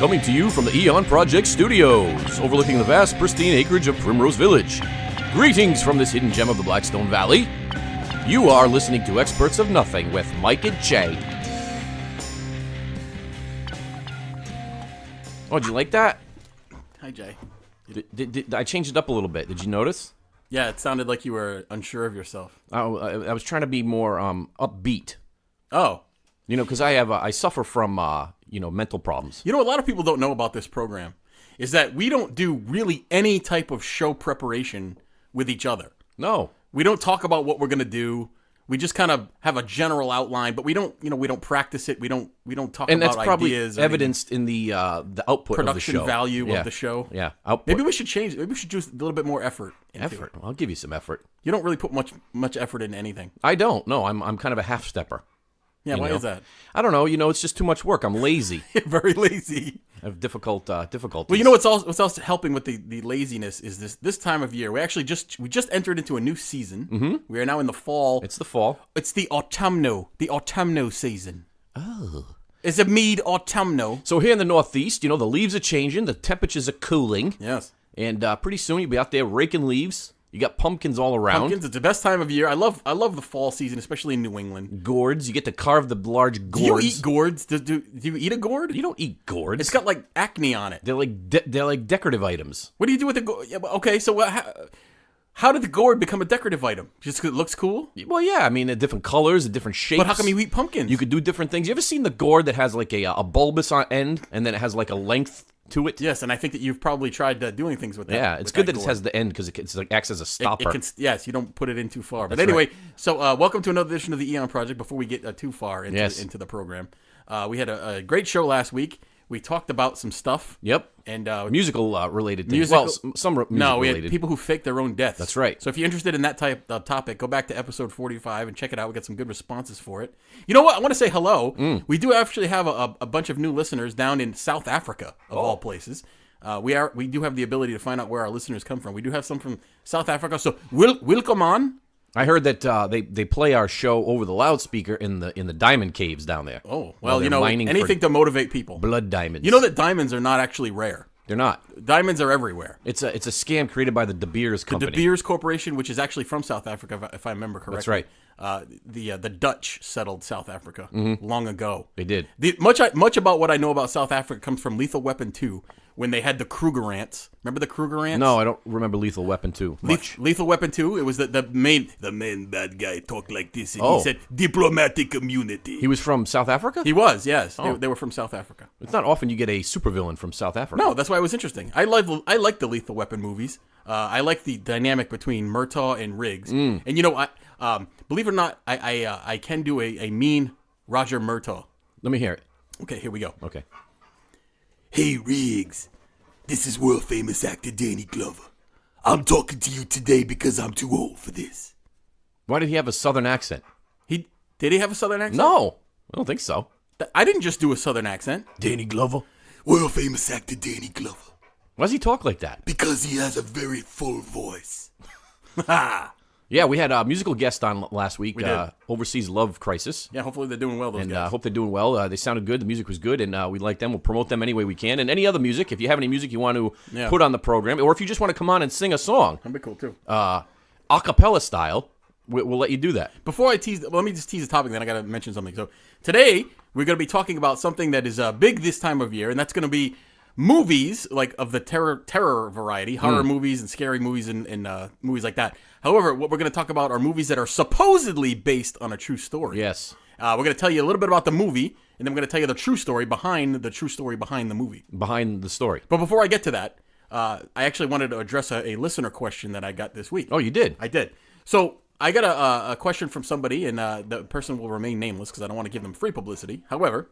coming to you from the TheEoNProject studios, overlooking the vast, pristine acreage of Primrose Village. Greetings from this hidden gem of the Blackstone Valley. You are listening to Experts of Nothing with Mike and Jay. Oh, did you like that? Hi, Jay. I changed it up a little bit. Did you notice? Yeah, it sounded like you were unsure of yourself. I was trying to be more upbeat. Oh. You know, because I suffer from, mental problems. You know, a lot of people don't know about this program is that we don't do really any type of show preparation with each other. No. We don't talk about what we're going to do. We just kind of have a general outline, but we don't practice it. We don't talk and about that's probably ideas. evidenced in the output production of the show. value of the show. Yeah. Output. Maybe we should change. Maybe we should do a little bit more effort. Effort. Well, I'll give you some effort. You don't really put much effort into anything. I don't. No, I'm kind of a half stepper. Yeah, why is that? I don't know. It's just too much work. I'm lazy. Very lazy. I have difficulties. Well, you know what's also helping with the laziness is this time of year. We just entered into a new season. Mm-hmm. We are now in the fall. It's the fall. It's the autumno season. Oh. It's a mid-autumno. So here in the Northeast, the leaves are changing. The temperatures are cooling. Yes. And pretty soon you'll be out there raking leaves. You got pumpkins all around. Pumpkins, it's the best time of year. I love the fall season, especially in New England. Gourds, you get to carve the large gourds. Do you eat gourds? Do you eat a gourd? You don't eat gourds. It's got like acne on it. They're like decorative items. What do you do with the gourd? Yeah, okay, so how did the gourd become a decorative item? Just because it looks cool? Well, yeah. I mean, different colors, different shapes. But how come you eat pumpkins? You could do different things. You ever seen the gourd that has like a bulbous on end, and then it has like a length to it? Yes, and I think that you've probably tried doing things with that. Yeah, it's good that it has the end because it like acts as a stopper. Yes, you don't put it in too far. But That's anyway, right. So welcome to another edition of the TheEoNProject. Before we get too far into the program, we had a great show last week. We talked about some stuff. Yep. And musical related things. Well, some music No, we related. had people who faked their own deaths. That's right. So if you're interested in that type of topic, go back to episode 45 and check it out. We got some good responses for it. You know what? I want to say hello. We do actually have a bunch of new listeners down in South Africa, of all places. We do have the ability to find out where our listeners come from. We do have some from South Africa. So welcome on. I heard that they play our show over the loudspeaker in the diamond caves down there. Oh, well, anything to motivate people. Blood diamonds. You know that diamonds are not actually rare. They're not. Diamonds are everywhere. It's a scam created by the De Beers company. The De Beers Corporation, which is actually from South Africa, if I remember correctly. That's right. The Dutch settled South Africa long ago. They did. Much about what I know about South Africa comes from Lethal Weapon 2, when they had the Kruger ants. Remember the Kruger ants? No, I don't remember Lethal Weapon 2 much. Lethal Weapon 2, it was the main bad guy talked like this, and he said, diplomatic community. He was from South Africa? He was, yes. Oh. They were from South Africa. It's not often you get a supervillain from South Africa. No, that's why it was interesting. I like the Lethal Weapon movies. I like the dynamic between Murtaugh and Riggs. And believe it or not, I can do a mean Roger Murtaugh. Let me hear it. Okay, here we go. Okay. Hey Riggs, this is world famous actor Danny Glover. I'm talking to you today because I'm too old for this. Why did he have a southern accent? Did he have a southern accent? No, I don't think so. I didn't just do a southern accent. Danny Glover? World famous actor Danny Glover. Why does he talk like that? Because he has a very full voice. Yeah, we had a musical guest on last week. We did. Overseas Love Crisis. Yeah, hopefully they're doing well, those and guys. I hope they're doing well. They sounded good. The music was good, and we like them. We'll promote them any way we can. And any other music, if you have any music you want to put on the program, or if you just want to come on and sing a song. That'd be cool, too. A cappella style, we'll let you do that. Before I let me just tease the topic, then I got to mention something. So today, we're going to be talking about something that is big this time of year, and that's going to be movies like of the terror variety, horror movies and scary movies and movies like that. However, what we're going to talk about are movies that are supposedly based on a true story. Yes. We're going to tell you a little bit about the movie, and then we're going to tell you the true story behind the movie. Behind the story. But before I get to that, I actually wanted to address a listener question that I got this week. Oh, you did? I did. So I got a question from somebody, and the person will remain nameless because I don't want to give them free publicity. However,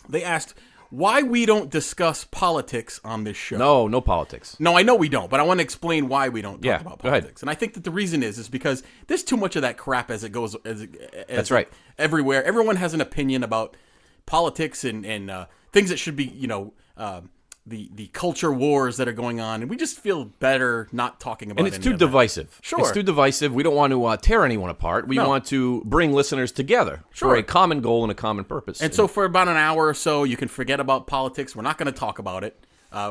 they asked why we don't discuss politics on this show. No politics. No, I know we don't, but I want to explain why we don't talk about go ahead. politics. And I think that the reason is because there's too much of that crap as it goes. That's right. Everywhere, everyone has an opinion about politics and things that should be, the culture wars that are going on, and we just feel better not talking about. And it's any too of that. divisive. Sure. It's too divisive. We don't want to tear anyone apart. We want to bring listeners together for Sure. a common goal and a common purpose. And so for about an hour or so, you can forget about politics. We're not going to talk about it.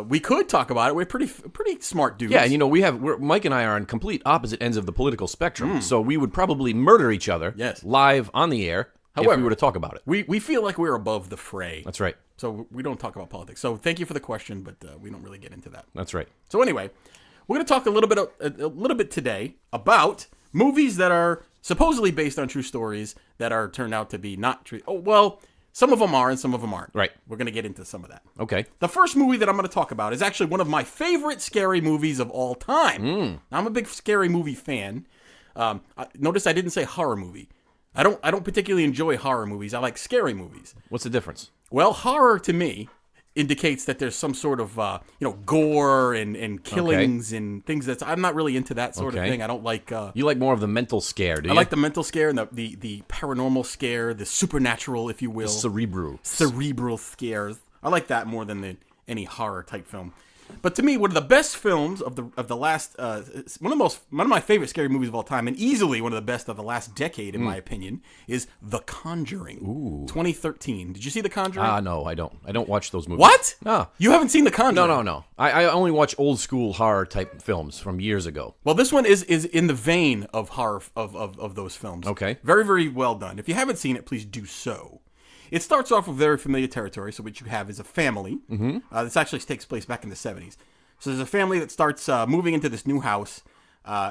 We could talk about it. We're pretty smart dudes. yeah, and Mike and I are on complete opposite ends of the political spectrum, so we would probably murder each other Yes. live on the air if However, we were to talk about it. we feel like we're above the fray. That's right. So we don't talk about politics. So thank you for the question, but we don't really get into that. That's right. So anyway, we're going to talk a little bit today about movies that are supposedly based on true stories that are turned out to be not true. Oh, well, some of them are and some of them aren't. Right. We're going to get into some of that. Okay. The first movie that I'm going to talk about is actually one of my favorite scary movies of all time. I'm a big scary movie fan. Notice I didn't say horror movie. I don't particularly enjoy horror movies. I like scary movies. What's the difference? Well, horror to me indicates that there's some sort of gore and killings and things that's I'm not really into that sort of thing. I don't like You like more of the mental scare, do you? I like the mental scare and the paranormal scare, the supernatural, if you will. cerebral. Cerebral scares. I like that more than any horror type film. But to me, one of the best films of the last one of my favorite scary movies of all time, and easily one of the best of the last decade, in my opinion, is The Conjuring. 2013. Did you see The Conjuring? No, I don't. I don't watch those movies. What? No. You haven't seen The Conjuring? No. I only watch old school horror type films from years ago. Well, this one is in the vein of horror of those films. Okay. Very, very well done. If you haven't seen it, please do so. It starts off with very familiar territory. So what you have is a family. This actually takes place back in the 70s. So there's a family that starts moving into this new house,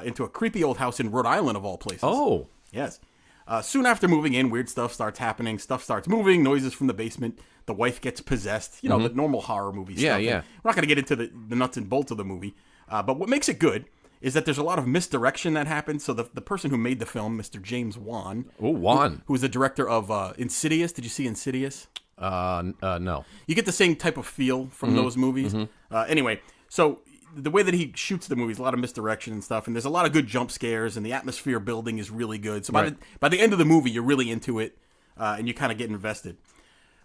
into a creepy old house in Rhode Island, of all places. Oh. Yes. Soon after moving in, weird stuff starts happening. Stuff starts moving, noises from the basement. The wife gets possessed. You know, the normal horror movie stuff. Yeah. We're not going to get into the nuts and bolts of the movie. But what makes it good is that there's a lot of misdirection that happens. So the person who made the film, Mr. James Wan. Oh, Wan. Who was the director of Insidious. Did you see Insidious? No. You get the same type of feel from those movies. Anyway, so the way that he shoots the movies, a lot of misdirection and stuff, and there's a lot of good jump scares, and the atmosphere building is really good. So by the end of the movie, you're really into it, and you kind of get invested.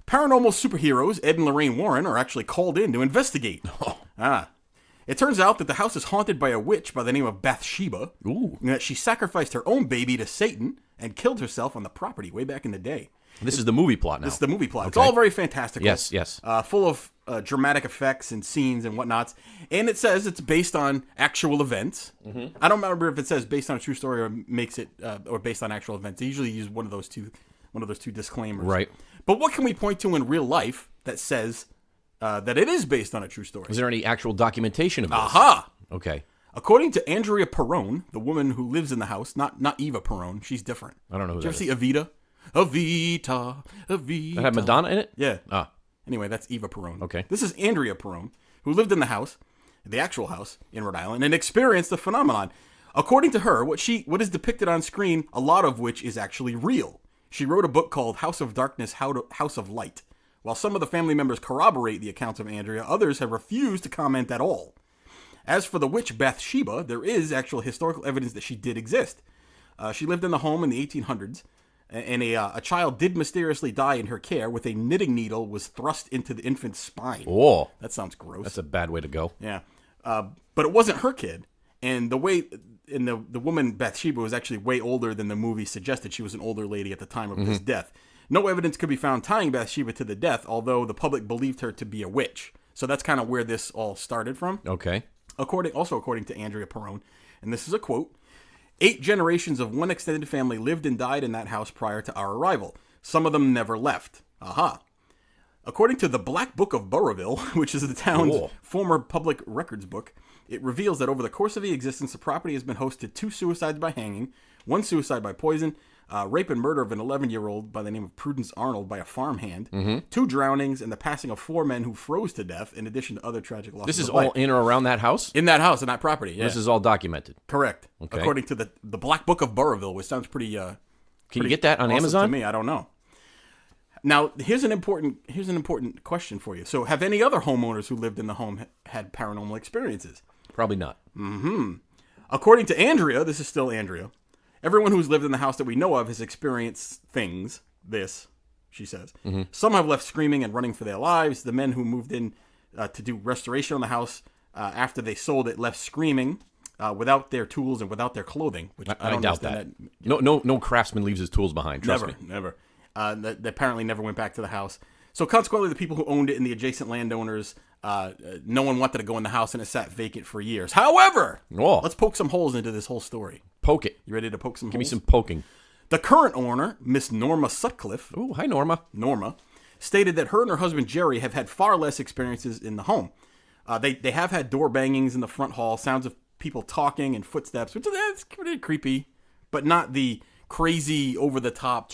Paranormal superheroes, Ed and Lorraine Warren, are actually called in to investigate. It turns out that the house is haunted by a witch by the name of Bathsheba, and that she sacrificed her own baby to Satan and killed herself on the property way back in the day. This is the movie plot now. This is the movie plot. Okay. It's all very fantastical. Yes. Full of dramatic effects and scenes and whatnots. And it says it's based on actual events. I don't remember if it says based on a true story or makes it or based on actual events. They usually use one of those two disclaimers. Right. But what can we point to in real life that says that it is based on a true story? Is there any actual documentation of this? Aha! Okay. According to Andrea Perrone, the woman who lives in the house, not Eva Perrone, she's different. I don't know who Did you that ever see Evita? Evita. That had Madonna in it? Yeah. Ah. Anyway, that's Eva Perrone. Okay. This is Andrea Perrone, who lived in the house, the actual house in Rhode Island, and experienced the phenomenon. According to her, what is depicted on screen, a lot of which is actually real. She wrote a book called House of Darkness, House of Light. While some of the family members corroborate the accounts of Andrea, others have refused to comment at all. As for the witch Bathsheba, there is actual historical evidence that she did exist. She lived in the home in the 1800s, and a child did mysteriously die in her care with a knitting needle was thrust into the infant's spine. Oh. That sounds gross. That's a bad way to go. Yeah. But it wasn't her kid. And the woman Bathsheba was actually way older than the movie suggested. She was an older lady at the time of this death. No evidence could be found tying Bathsheba to the death, although the public believed her to be a witch. So that's kind of where this all started from. Okay. According to Andrea Perrone, and this is a quote, 8 generations of one extended family lived and died in that house prior to our arrival. Some of them never left. Aha. According to the Black Book of Burrowville, which is the town's former public records book, it reveals that over the course of the existence, the property has been host to 2 suicides by hanging, 1 suicide by poison, rape and murder of an 11-year-old by the name of Prudence Arnold by a farmhand, 2 drownings, and the passing of 4 men who froze to death, in addition to other tragic losses. This is of all life. in or around that house? In that house, in that property. Yeah. This is all documented. Correct. Okay. According to the Black Book of Burrowville, which sounds pretty. Can you get that on awesome Amazon? To me, I don't know. Now, here's an important question for you. So, have any other homeowners who lived in the home had paranormal experiences? Probably not. According to Andrea, this is still Andrea, everyone who's lived in the house that we know of has experienced things. This, she says. Some have left screaming and running for their lives. The men who moved in to do restoration on the house after they sold it, left screaming without their tools and without their clothing. Which I don't doubt that. No craftsman leaves his tools behind. Trust me. Never. They apparently never went back to the house. So consequently, the people who owned it and the adjacent landowners, no one wanted to go in the house, and it sat vacant for years. However, let's poke some holes into this whole story. Poke it. You ready to poke some holes? Give me some poking. The current owner, Miss Norma Sutcliffe. Oh, hi, Norma. Norma stated that her and her husband Jerry have had far less experiences in the home. They have had door bangings in the front hall, sounds of people talking and footsteps, which is pretty creepy, but not the crazy over-the-top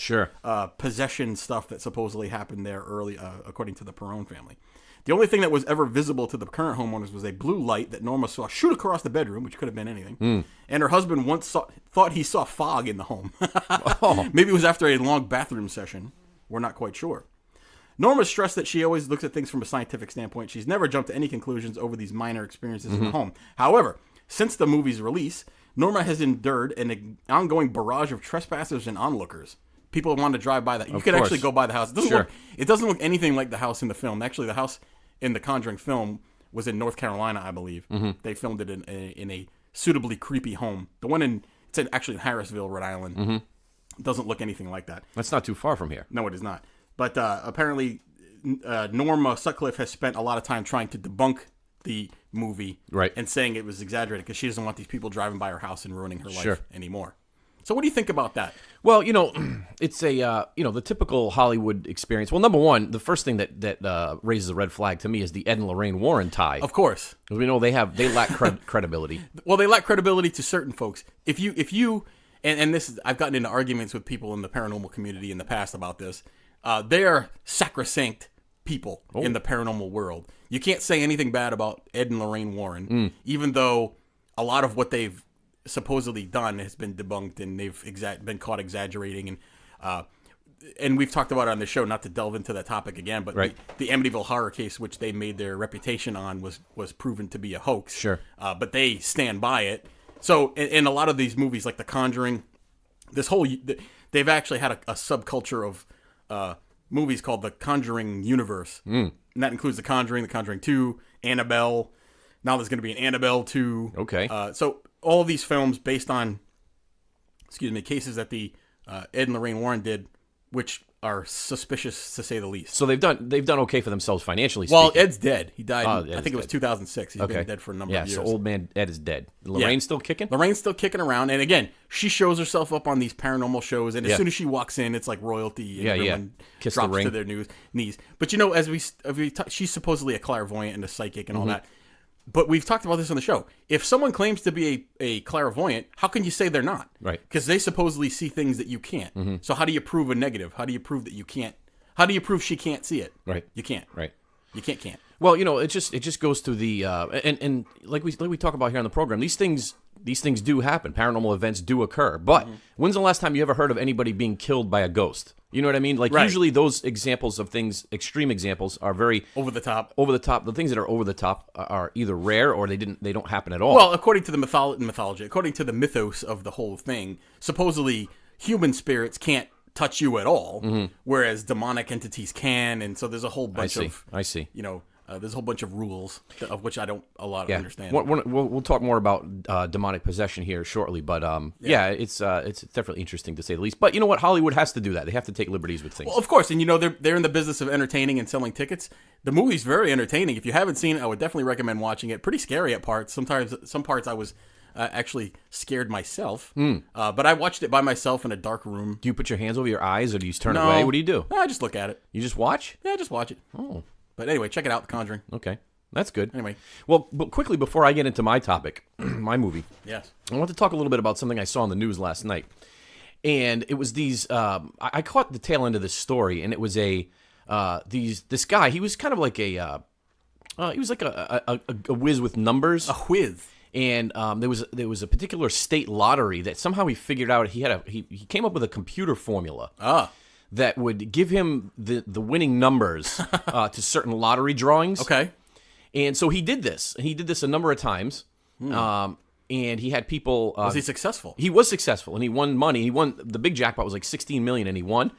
possession stuff that supposedly happened there early, according to the Perron family. The only thing that was ever visible to the current homeowners was a blue light that Norma saw shoot across the bedroom, which could have been anything. And her husband once thought he saw fog in the home. Maybe it was after a long bathroom session. We're not quite sure. Norma stressed that she always looks at things from a scientific standpoint. She's never jumped to any conclusions over these minor experiences in the home. However, since the movie's release, Norma has endured an ongoing barrage of trespassers and onlookers. People want to drive by that. You could actually go by the house. It doesn't look anything like the house in the film. Actually, the house in the Conjuring film was in North Carolina, I believe. They filmed it in a suitably creepy home. The one it's actually in Harrisville, Rhode Island. Doesn't look anything like that. That's not too far from here. No, it is not. But apparently, Norma Sutcliffe has spent a lot of time trying to debunk the movie and saying it was exaggerated because she doesn't want these people driving by her house and ruining her life anymore. So what do you think about that? Well, it's a the typical Hollywood experience. Well, number one, the first thing that raises a red flag to me is the Ed and Lorraine Warren tie. Of course, because we know they lack credibility. Well, they lack credibility to certain folks. If you and this is, I've gotten into arguments with people in the paranormal community in the past about this. They are sacrosanct people in the paranormal world. You can't say anything bad about Ed and Lorraine Warren, even though a lot of what they've supposedly done has been debunked and they've been caught exaggerating. And we've talked about it on the show, not to delve into that topic again, but the Amityville horror case, which they made their reputation on, was proven to be a hoax. Sure. But they stand by it. So in a lot of these movies, like The Conjuring, they've actually had a subculture of movies called the Conjuring universe. And that includes The Conjuring, The Conjuring 2, Annabelle. Now there's going to be an Annabelle 2. Okay. So all of these films based on, cases that the Ed and Lorraine Warren did, which are suspicious to say the least. So they've done okay for themselves financially speaking. Well, Ed's dead. He died, I think it was 2006. He's been dead for a number of years. Yeah, so old man Ed is dead. Lorraine's still kicking? Lorraine's still kicking around. And again, she shows herself up on these paranormal shows. And as soon as she walks in, it's like royalty. And everyone Kiss drops the ring. to their knees. But she's supposedly a clairvoyant and a psychic and all that. But we've talked about this on the show. If someone claims to be a clairvoyant, how can you say they're not? Right. Because they supposedly see things that you can't. So how do you prove a negative? How do you prove that you can't? How do you prove she can't see it? Right. You can't. Right. You can't. Well, it just goes to the and like we talk about here on the program, these things do happen. Paranormal events do occur. But when's the last time you ever heard of anybody being killed by a ghost? You know what I mean? Like usually those examples of things, extreme examples, are very over the top. Over the top. The things that are over the top are either rare or they don't happen at all. Well, according to the mythology, according to the mythos of the whole thing, supposedly human spirits can't touch you at all, whereas demonic entities can, and so there's a whole bunch of there's a whole bunch of rules of which I don't understand. We'll talk more about demonic possession here shortly, but it's definitely interesting to say the least. But you know what? Hollywood has to do that. They have to take liberties with things. Well, of course, and they're in the business of entertaining and selling tickets. The movie's very entertaining. If you haven't seen it, I would definitely recommend watching it. Pretty scary at parts. Sometimes some parts I was actually scared myself. But I watched it by myself in a dark room. Do you put your hands over your eyes or do you turn away? What do you do? No, I just look at it. You just watch? Yeah, I just watch it. Oh. But anyway, check it out, The Conjuring. Okay. That's good. Anyway. Well, but quickly before I get into my topic, my movie. Yes. I want to talk a little bit about something I saw on the news last night. And it was these I caught the tail end of this story, and it was this guy, he was kind of like he was like a whiz with numbers. A whiz. And there was a particular state lottery that somehow he figured out. He came up with a computer formula that would give him the winning numbers to certain lottery drawings. Okay. And so he did this. He did this a number of times. And he had people. Was he successful? He was successful, and he won money. He won the big jackpot was like $16 million, and he won.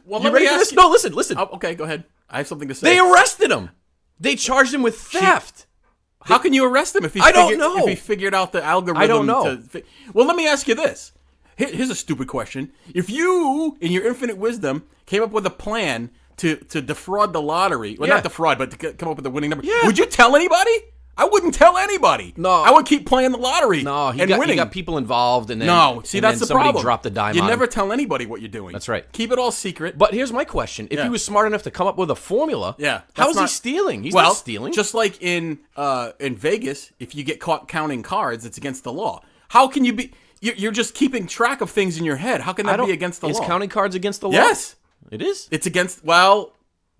Well, you ready for this? No, listen. Oh, okay, go ahead. I have something to say. They arrested him. They charged him with theft. How can you arrest him if I don't know. If he figured out the algorithm? I don't know. Well, let me ask you this. Here's a stupid question. If you, in your infinite wisdom, came up with a plan to defraud the lottery, well, Yeah. not defraud, but to come up with a winning number, Yeah. would you tell anybody? I wouldn't tell anybody. No. I would keep playing the lottery and He winning. got people involved, and then See, and that's then the somebody problem. dropped the dime You on never him. tell anybody what you're doing. That's right. Keep it all secret. But here's my question: if Yeah. he was smart enough to come up with a formula, Yeah, how that's is he not- stealing? He's well, not stealing. Just like in Vegas, if you get caught counting cards, it's against the law. How can you be? You're just keeping track of things in your head. How can that be against the is law? counting cards against the law? Yes, it is. it's against. Well,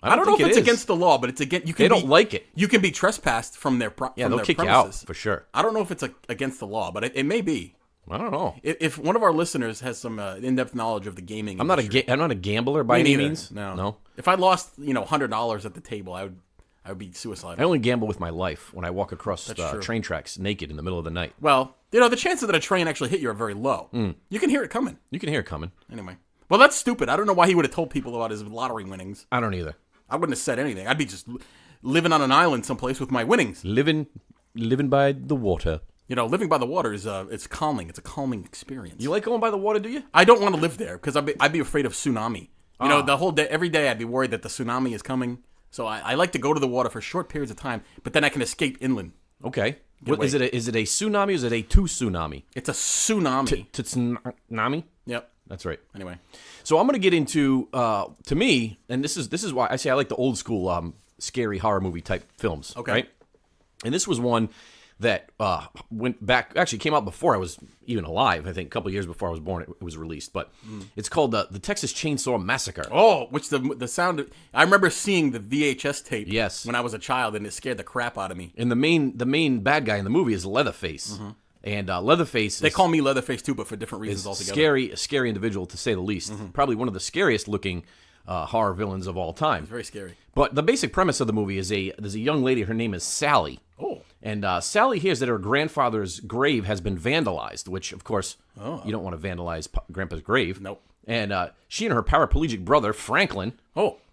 I don't know think if it it's is. against the law, but it's against. You can They don't like it. You can be trespassed from their Yeah, from they'll their kick premises. you out for sure. I don't know if it's against the law, but it may be. I don't know. If one of our listeners has some in-depth knowledge of the gaming, I'm not industry, I'm not a gambler by Me any neither. means. No. If I lost, $100 at the table, I would be suicidal. I only gamble with my life when I walk across true. train tracks naked in the middle of the night. Well, the chances that a train actually hit you are very low. You can hear it coming. You can hear it coming. Anyway. Well, that's stupid. I don't know why he would have told people about his lottery winnings. I don't either. I wouldn't have said anything. I'd be just living on an island someplace with my winnings. Living by the water. Living by the water is it's calming. It's a calming experience. You like going by the water, do you? I don't want to live there because I'd be afraid of tsunami. The whole day, every day, I'd be worried that the tsunami is coming. So I like to go to the water for short periods of time, but then I can escape inland. Okay. What, away. is it a tsunami or is it a tsunami? It's a tsunami. Tsunami? Yep. That's right. Anyway. So I'm going to get into to me, and this is why I say I like the old school scary horror movie type films. Okay. Right? And this was one that went back, actually came out before I was even alive. I think a couple years before I was born, it was released. But it's called the Texas Chainsaw Massacre. Oh, which the sound. I remember seeing the VHS tape. Yes. When I was a child, and it scared the crap out of me. And the main bad guy in the movie is Leatherface. And Leatherface They call me Leatherface too, but for different reasons altogether. a scary individual to say the least. Probably one of the scariest looking horror villains of all time. Very scary. But the basic premise of the movie is there's a young lady. Her name is Sally. Oh. And Sally hears that her grandfather's grave has been vandalized, which, of course, you don't want to vandalize Grandpa's grave. Nope. And she and her paraplegic brother, Franklin,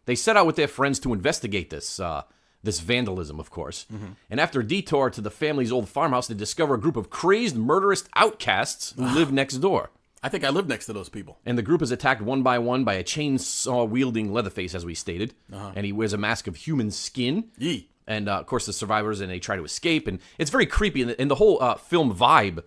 they set out with their friends to investigate this vandalism, of course. And after a detour to the family's old farmhouse, they discover a group of crazed, murderous outcasts who live next door. I think I live next to those people. And the group is attacked one by one by a chainsaw-wielding Leatherface, as we stated. And he wears a mask of human skin. Yee. And, of course, the survivors, and they try to escape. And it's very creepy. And the whole film vibe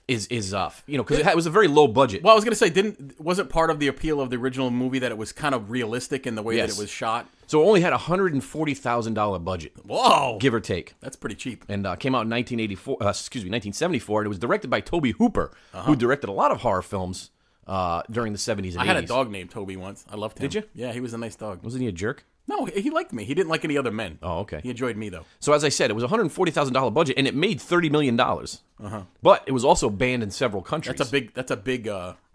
is because it was a very low budget. Well, I was going to say, wasn't part of the appeal of the original movie that it was kind of realistic in the way that Yes. it was shot? So it only had a $140,000 budget, Whoa. give or take. That's pretty cheap. And came out in 1974. And it was directed by Tobe Hooper, who directed a lot of horror films during the 70s and 80s. I had a dog named Toby once. I loved him. Did you? Yeah, he was a nice dog. Wasn't he a jerk? No, he liked me. He didn't like any other men. Oh, okay. He enjoyed me, though. So as I said, it was a $140,000 budget, and it made $30 million. But it was also banned in several countries. That's a big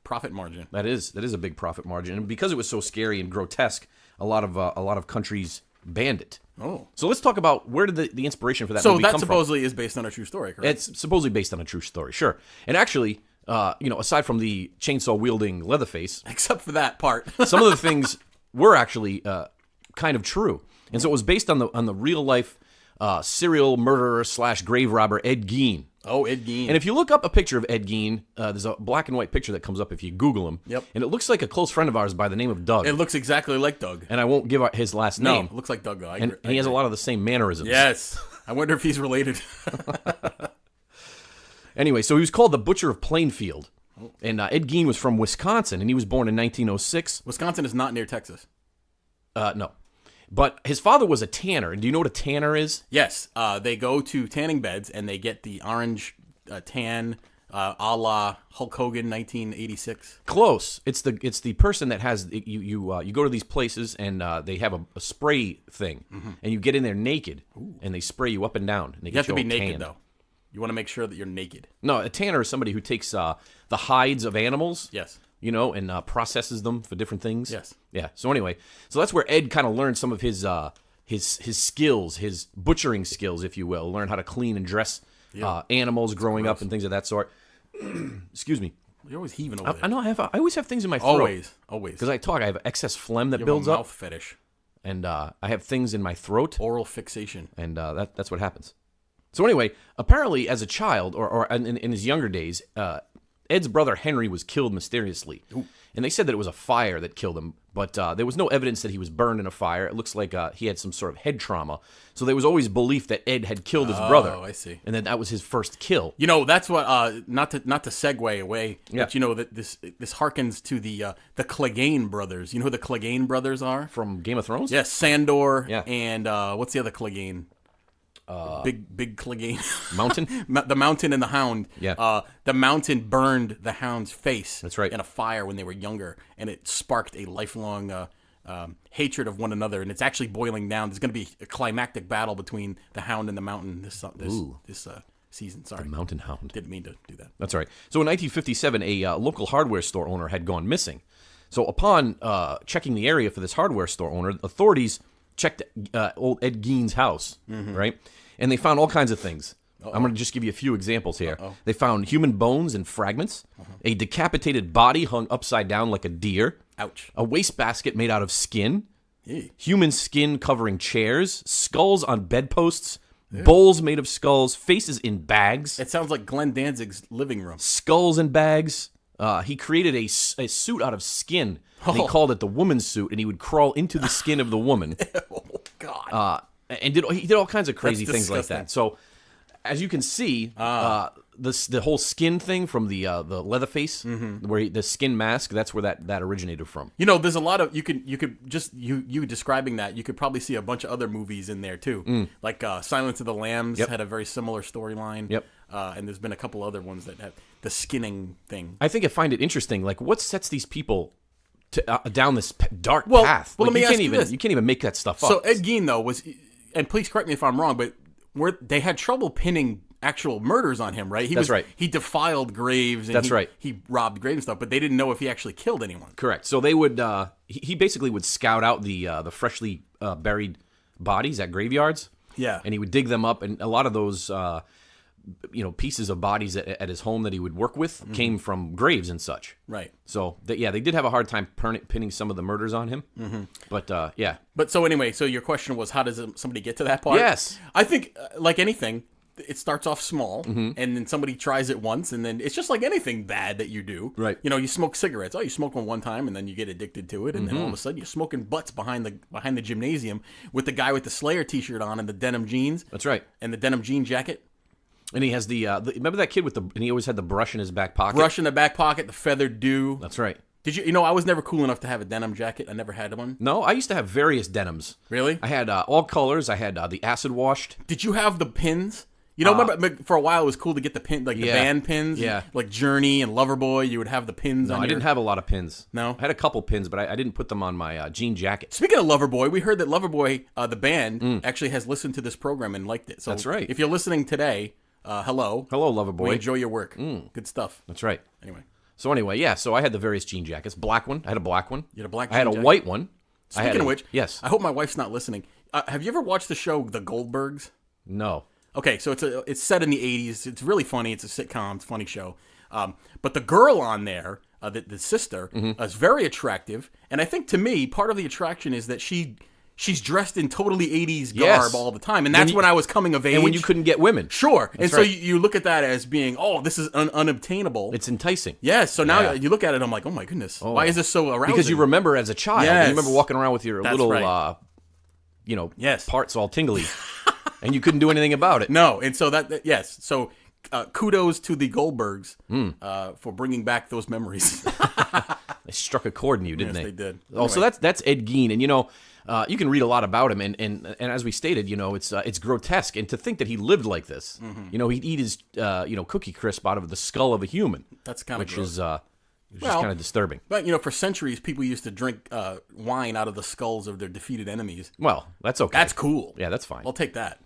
profit margin. That is a big profit margin, and because it was so scary and grotesque, a lot of countries banned it. Oh. So let's talk about where did the inspiration for that So movie that come from. supposedly is based on a true story, correct? It's supposedly based on a true story, sure. And actually, aside from the chainsaw-wielding Leatherface, Except for that part. some of the things were actually kind of true. And so it was based on the real life serial murderer / grave robber Ed Gein. Oh, Ed Gein. And if you look up a picture of Ed Gein, there's a black and white picture that comes up if you Google him. Yep. And it looks like a close friend of ours by the name of Doug. It looks exactly like Doug. And I won't give out his last No, name. it looks like Doug, though. And he has a lot of the same mannerisms. Yes. I wonder if he's related. Anyway, so he was called the Butcher of Plainfield. And Ed Gein was from Wisconsin, and he was born in 1906. Wisconsin is not near Texas. No. But his father was a tanner. And do you know what a tanner is? Yes. They go to tanning beds, and they get the orange tan a la Hulk Hogan 1986. Close. It's the person that has you go to these places and they have a spray thing, and you get in there naked, and they spray you up and down. And they You have get to be all naked, tanned. though. You want to make sure that you're naked. No, a tanner is somebody who takes the hides of animals. Yes. And processes them for different things. Yes. Yeah. So anyway, that's where Ed kind of learned some of his skills, his butchering skills, if you will. Learn how to clean and dress animals growing up and things of that sort. Excuse me. You're always heaving over there. I know I always have things in my throat. Always. Because I talk, I have excess phlegm that You have builds a up. mouth fetish. and I have things in my throat, Oral fixation. and that's what happens. So anyway, apparently as a child, or in his younger days, Ed's brother Henry was killed mysteriously. Ooh. And they said that it was a fire that killed him, but there was no evidence that he was burned in a fire. It looks like he had some sort of head trauma. So there was always belief that Ed had killed his brother. Oh, I see. And that was his first kill. You know, that's what. Not to segue away, Yeah. but you know that this harkens to the Clegane brothers. You know who the Clegane brothers are? From Game of Thrones? Yes, Sandor. Yeah. And what's the other Clegane? Big Clegane. Mountain? The Mountain and the Hound. Yeah. The Mountain burned the Hound's face. That's right. In a fire when they were younger, and it sparked a lifelong hatred of one another. And it's actually boiling down. There's going to be a climactic battle between the Hound and the Mountain this season. Sorry, The Mountain Hound. didn't mean to do that. That's all right. So in 1957, a local hardware store owner had gone missing. So upon checking the area for this hardware store owner, authorities checked old Ed Gein's house, right? And they found all kinds of things. I'm going to just give you a few examples here. They found human bones and fragments, a decapitated body hung upside down like a deer, Ouch. a wastebasket made out of skin, Ew. human skin covering chairs, skulls on bedposts, bowls made of skulls, faces in bags, It sounds like Glenn Danzig's living room. skulls in bags. He created a suit out of skin. And he called it the woman's suit, and he would crawl into the skin of the woman. Oh God. And he did all kinds of crazy That's things like disgusting. that. So, as you can see, the whole skin thing from the Leatherface, where the skin mask, that's where that originated from. You know, there's a lot of you could just you describing that. You could probably see a bunch of other movies in there too, like Silence of the Lambs Yep. had a very similar storyline. Yep. And there's been a couple other ones that have the skinning thing. I think I find it interesting. Like, what sets these people down this dark Well, path? well, Like, let me you ask can't you even this. you can't even make that stuff up. So Ed Gein though was, and please correct me if I'm wrong, but they had trouble pinning actual murders on him, right? That's right. He defiled graves. And That's right. He robbed graves and stuff, but they didn't know if he actually killed anyone. Correct. So they would he basically would scout out the freshly buried bodies at graveyards. Yeah. And he would dig them up, and a lot of those pieces of bodies at his home that he would work with came from graves and such. Right. So they did have a hard time pinning some of the murders on him. But yeah. But so anyway, so your question was, how does somebody get to that part? Yes. I think, like anything, it starts off small, and then somebody tries it once, and then it's just like anything bad that you do. Right. You know, you smoke cigarettes. Oh, you smoke one time, and then you get addicted to it, and then all of a sudden you're smoking butts behind the gymnasium with the guy with the Slayer T-shirt on and the denim jeans. That's right. And the denim jean jacket. And he has the remember that kid and he always had the brush in his back pocket. Brush in the back pocket, the feathered dew. That's right. Did you? You know, I was never cool enough to have a denim jacket. I never had one. No, I used to have various denims. Really? I had all colors. I had the acid washed. Did you have the pins? You know, remember for a while it was cool to get the pin, like the Yeah. band pins. Yeah. Like Journey and Loverboy, you would have the pins. No, on I didn't have a lot of pins. No? I had a couple pins, but I didn't put them on my jean jacket. Speaking of Loverboy, we heard that Loverboy, the band, actually has listened to this program and liked it. So That's right. If you're listening today, hello. Hello, We Loverboy. enjoy your work. Good stuff. That's right. Anyway, So anyway, yeah. So I had the various jean jackets. Black one. I had a black one. you had a black. I had a jean jacket? white one. Speaking of which, yes. I hope my wife's not listening. Have you ever watched the show The Goldbergs? No. Okay, so it's set in the 80s. It's really funny. It's a sitcom. It's a funny show. But the girl on there, the sister, is very attractive. And I think to me, part of the attraction is that she's dressed in totally 80s garb Yes. all the time. And that's when I was coming of age. And when you couldn't get women, Sure. And so right. you look at that as being, oh, this is unobtainable. it's enticing. Yes. So now Yeah. you look at it, I'm like, oh my goodness. Why is this so arousing? Because you remember as a child, Yes. you remember walking around with your That's little, right. Yes. parts all tingly, and you couldn't do anything about it. No, and so yes. So kudos to the Goldbergs for bringing back those memories. They struck a chord in you, didn't Yes, they? they did. Oh, so that's Ed Gein, and you can read a lot about him, and as we stated, it's grotesque, and to think that he lived like this, he'd eat his Cookie Crisp out of the skull of a human. That's kind of which gross. is just Well, kind of disturbing. But for centuries, people used to drink wine out of the skulls of their defeated enemies. Well, that's okay. That's cool. Yeah, that's fine. I'll take that.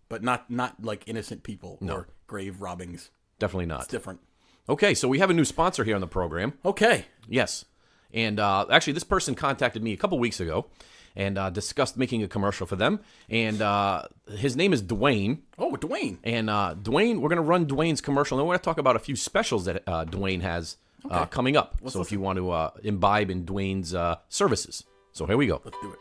But not like innocent people or grave robbings. Definitely not. It's different. Okay, so we have a new sponsor here on the program. Okay. Yes. And actually, this person contacted me a couple weeks ago and discussed making a commercial for them. And his name is Dwayne. Oh, Dwayne. And Dwayne, we're going to run Dwayne's commercial. And we're going to talk about a few specials that Dwayne has coming up. So if you want to imbibe in Dwayne's services. So here we go. Let's do it.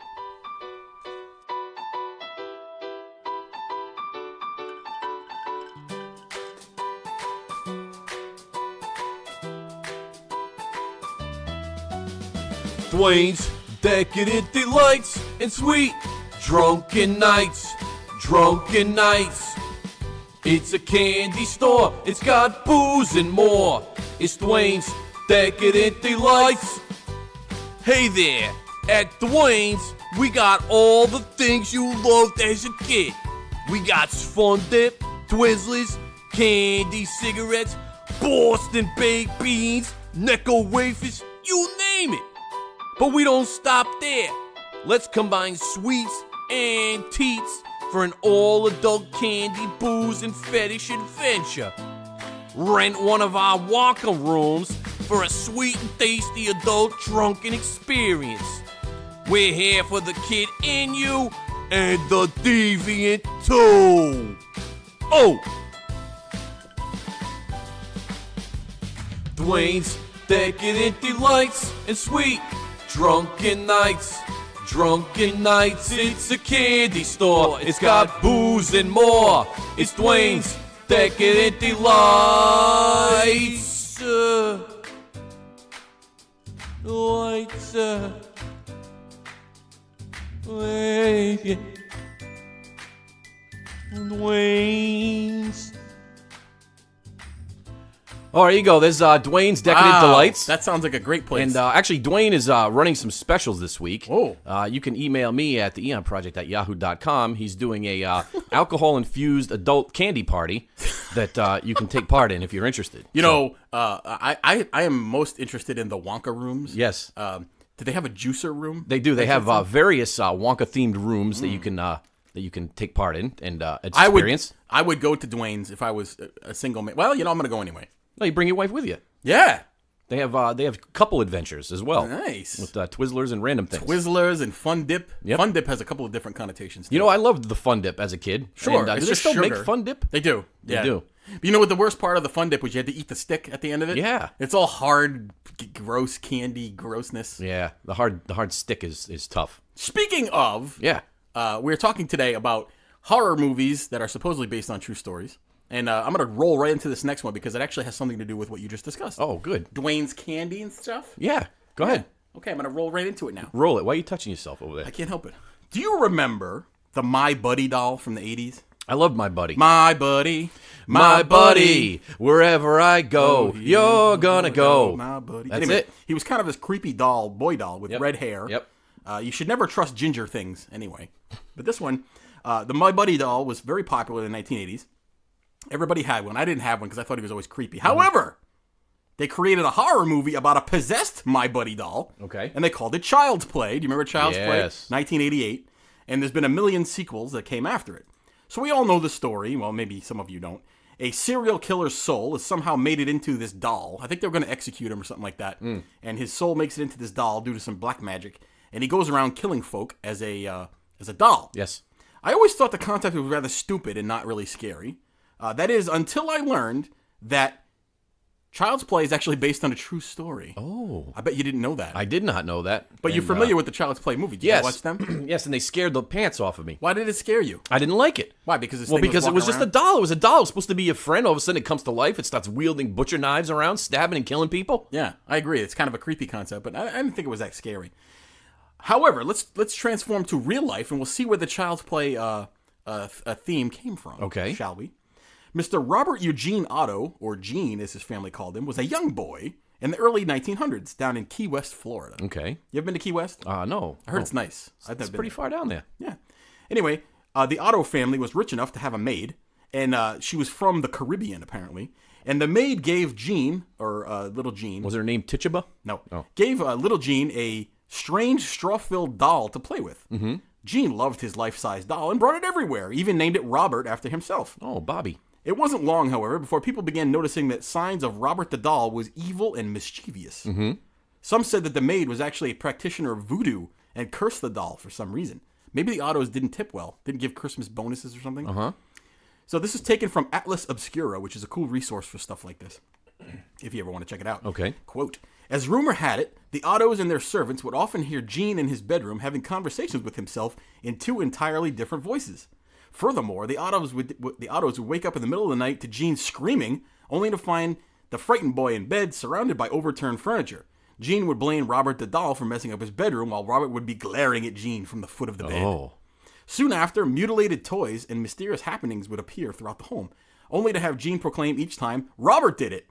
Dwayne's Decadent Delights and Sweet Drunken Nights. Drunken Nights. It's a candy store. It's got booze and more. It's Dwayne's Decadent Delights. Hey there, at Dwayne's, we got all the things you loved as a kid. We got Fun Dip, Twizzlers, candy cigarettes, Boston baked beans, Necco wafers, you name it. But we don't stop there. Let's combine sweets and teats for an all-adult candy, booze, and fetish adventure. Rent one of our Wonka rooms for a sweet and tasty adult drunken experience. We're here for the kid in you and the deviant too. Oh! Dwayne's Decadent Delights and Sweet Drunken Nights. Drunken Nights, it's a candy store. It's got booze and more. It's Dwayne's Decadent Delights. Lights. Dwayne's. Oh, there you go. There's Dwayne's Decadent Delights. That sounds like a great place. And actually, Dwayne is running some specials this week. Oh. You can email me at TheEoNProject@yahoo.com. He's doing a alcohol-infused adult candy party that you can take part in if you're interested. You know, I am most interested in the Wonka rooms. Yes. Do they have a juicer room? They do. They have various Wonka-themed rooms that you can take part in and experience. I would go to Dwayne's if I was a single man. Well, you know, I'm going to go anyway. No, you bring your wife with you. Yeah. They have couple adventures as well. Nice. With Twizzlers and random things. Twizzlers and Fun Dip. Yep. Fun Dip has a couple of different connotations. You know, I loved the Fun Dip as a kid. Sure. And, It's do they just still sugar. make Fun Dip? They do. They Yeah. do. But you know what the worst part of the Fun Dip was? You had to eat the stick at the end of it. Yeah. It's all hard, gross candy grossness. Yeah, the hard stick is tough. Speaking of, Yeah. we're talking today about horror movies that are supposedly based on true stories. And I'm going to roll right into this next one because it actually has something to do with what you just discussed. Oh, good. Dwayne's candy and stuff. Yeah, go ahead. Okay, I'm going to roll right into it now. Roll it. Why are you touching yourself over there? I can't help it. Do you remember the My Buddy doll from the 80s? I loved My Buddy. My buddy. My buddy, wherever I go, you're gonna go. My buddy. That's Anyway, it. He was kind of this creepy boy doll with red hair. Yep. You should never trust ginger things anyway. But this one, the My Buddy doll was very popular in the 1980s. Everybody had one. I didn't have one because I thought he was always creepy. However, they created a horror movie about a possessed My Buddy doll. Okay. And they called it Child's Play. Do you remember Child's Play? Yes. 1988. And there's been a million sequels that came after it. So we all know the story. Well, maybe some of you don't. A serial killer's soul has somehow made it into this doll. I think they were going to execute him or something like that. And his soul makes it into this doll due to some black magic. And he goes around killing folk as a doll. Yes. I always thought the concept was rather stupid and not really scary. That is, until I learned that Child's Play is actually based on a true story. Oh. I bet you didn't know that. I did not know that. But you're familiar with the Child's Play movie. Did you watch them? Yes, and they scared the pants off of me. Why did it scare you? I didn't like it. Why? Because because it was just a doll. It was a doll. It was supposed to be a friend. All of a sudden, it comes to life. It starts wielding butcher knives around, stabbing and killing people. Yeah, I agree. It's kind of a creepy concept, but I didn't think it was that scary. However, let's transform to real life, and we'll see where the Child's Play theme came from. Okay. Shall we? Mr. Robert Eugene Otto, or Gene as his family called him, was a young boy in the early 1900s down in Key West, Florida. Okay. You ever been to Key West? No. I heard it's nice. It's pretty far down there. Yeah. Anyway, the Otto family was rich enough to have a maid, and she was from the Caribbean, apparently. And the maid gave Gene, or little Gene... Was her name Tituba? No. Oh. Gave little Gene a strange straw-filled doll to play with. Mm-hmm. Gene loved his life-size doll and brought it everywhere, even named it Robert after himself. Oh, Bobby. It wasn't long, however, before people began noticing that signs of Robert the doll was evil and mischievous. Mm-hmm. Some said that the maid was actually a practitioner of voodoo and cursed the doll for some reason. Maybe the Ottos didn't tip well, didn't give Christmas bonuses or something. Uh-huh. So this is taken from Atlas Obscura, which is a cool resource for stuff like this, if you ever want to check it out. Okay. Quote, as rumor had it, the Ottos and their servants would often hear Gene in his bedroom having conversations with himself in two entirely different voices. Furthermore, the Ottos would wake up in the middle of the night to Gene screaming, only to find the frightened boy in bed surrounded by overturned furniture. Gene would blame Robert the doll for messing up his bedroom, while Robert would be glaring at Gene from the foot of the bed. Oh. Soon after, mutilated toys and mysterious happenings would appear throughout the home, only to have Gene proclaim each time, Robert did it.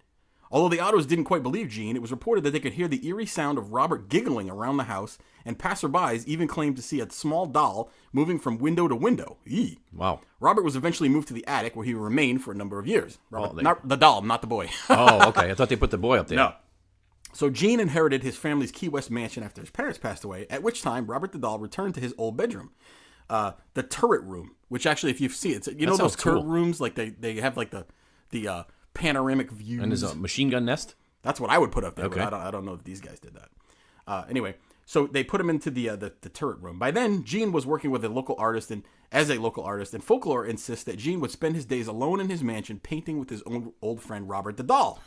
Although the Ottos didn't quite believe Gene, it was reported that they could hear the eerie sound of Robert giggling around the house, and passerbys even claimed to see a small doll moving from window to window. Eee. Wow. Robert was eventually moved to the attic, where he remained for a number of years. Robert, Oh, not the doll, not the boy. Oh, okay. I thought they put the boy up there. No. So Gene inherited his family's Key West mansion after his parents passed away, at which time Robert the doll returned to his old bedroom. The turret room, which actually, if you see it, you know those turret cool. rooms, like they have like the panoramic views. And there's a machine gun nest? That's what I would put up there. Okay. But I don't know that these guys did that. Anyway, so they put him into the turret room. By then, Gene was working with a local artist, and folklore insists that Gene would spend his days alone in his mansion painting with his own old friend Robert the doll.